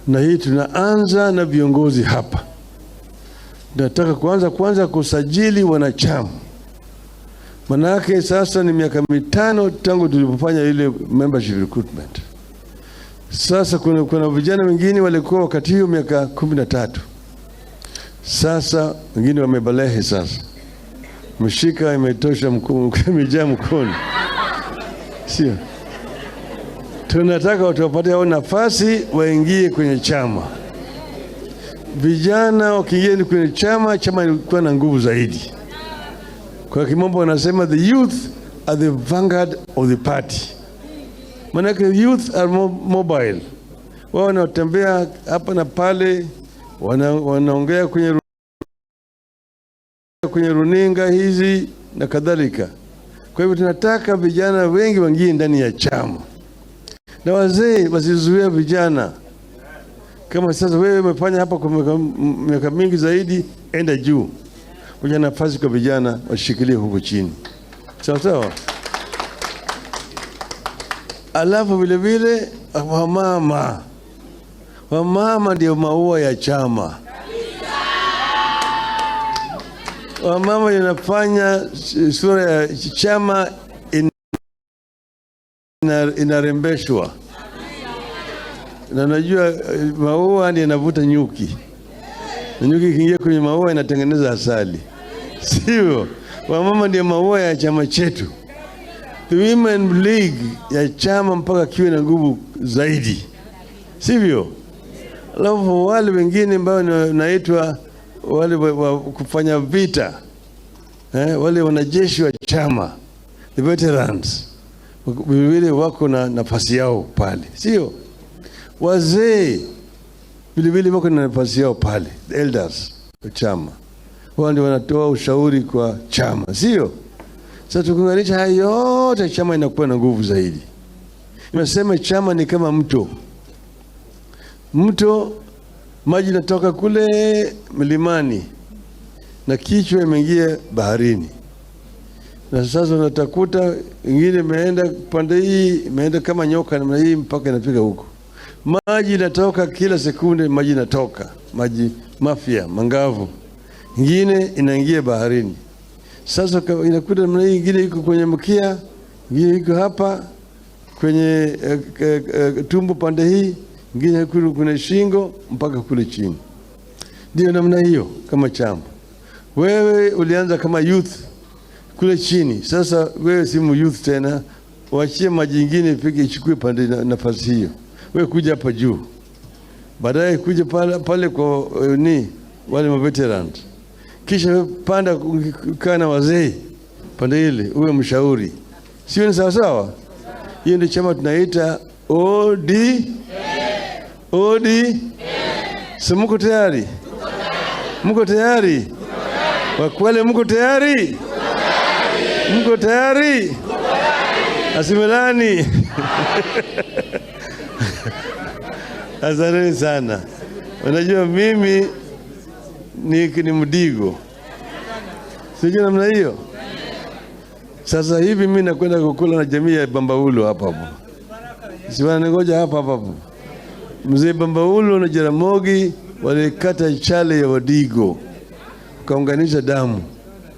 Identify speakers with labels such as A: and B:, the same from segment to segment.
A: Na hii tunaanza na viongozi hapa. Nataka kwanza kusajili wanachama. Manake sasa ni miaka 5 tangu tulipofanya ile membership recruitment. Sasa kuna vijana wengine walikuwa wakati hiyo miaka 13. Sasa wengine wamebalehe sasa. Mshika imetosha imejaa mkono. Sio. Tunataka wapate hao nafasi waingie kwenye chama. Vijana wakiingia kwenye chama ilikuwa na nguvu zaidi. Kwa kimombo wanasema the youth are the vanguard of the party. Manake youth are mobile. Wao wanatembea hapa na pale, wanaongea kwenye runinga hizi na kadhalika. Kwa hivyo tunataka vijana wengi waingie ndani ya chama. Na wazee wasizuie vijana. Kama sasa wewe umefanya hapa kwa miaka mingi zaidi, enda juu. Kuna nafasi kwa vijana washikilie huko chini. Sawa. Alafu vile wamama ndio maua ya chama. Wamama yanafanya sura ya chama inarembeshwa. Na najua maua ndio yanavuta nyuki. Na nyuki ikiingia kwenye maua inatengeneza asali. Sio? Wamama ndio maua ya chama chetu. The Women League ya chama mpaka kiwe na nguvu zaidi. Sivyo? Alafu wale wengine ambao naitwa wale kufanya vita. Wale wanajeshi wa chama. The veterans. Vile wako na nafasi yao pale. Sio? Wazee vile wako na nafasi yao pale. The elders wa chama. Wao ndio wanatoa ushauri kwa chama. Sio? Sasa tukiunganisha hayo yote chama inakuwa na nguvu zaidi. Nimesema chama ni kama mto. Mto maji natoka kule milimani na kichwa imeingia baharini. Na sasa unatakuta ingine imeenda pande hii, imeenda kama nyoka namna hii mpaka inafika huko. Maji natoka kila sekunde, maji natoka, maji mafia, mangavu. Ingine inaingia baharini. Sasa inakuta namna hii, ingine iko kwenye mkia, ingine iko hapa kwenye tumbo pande hii, ingine kwenye shingo mpaka kule chini. Ndio namna hiyo kama chama. Wewe ulianza kama youth kule chini. Sasa wewe si youth tena, waachie maji ingine ifike ichukue pande nafasi hiyo. Wewe kuja hapa juu. Baadaye kuja pale kwa wale veterans. Kisha panda kana wazee pande ile uwe mshauri. Sio ni sawa? Hiyo ndio chama tunaita OD. Mko tayari? Mko tayari? Wakwale mko tayari? Mko tayari? Asimelani. Asante sana. Unajua mimi ni mdigo. Sijui namna hiyo. Sasa hivi mimi nakwenda kukula na jamii ya Bambaulo hapa. Si wanangoja hapa. Mzee Bambaulo na Jaramogi walikata chale ya Wadigo. Wakaunganisha damu.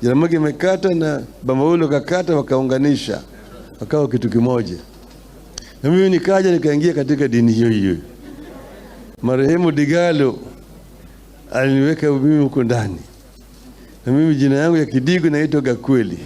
A: Jaramogi amekata na Bambaulo kakata, wakaunganisha. Wakawa kitu kimoja. Na mimi nikaja nikaingia katika dini hiyo. Marehemu Digalo aliniweka mimi huko ndani. Na mimi jina yangu ya Kidigo naitwa Gakweli.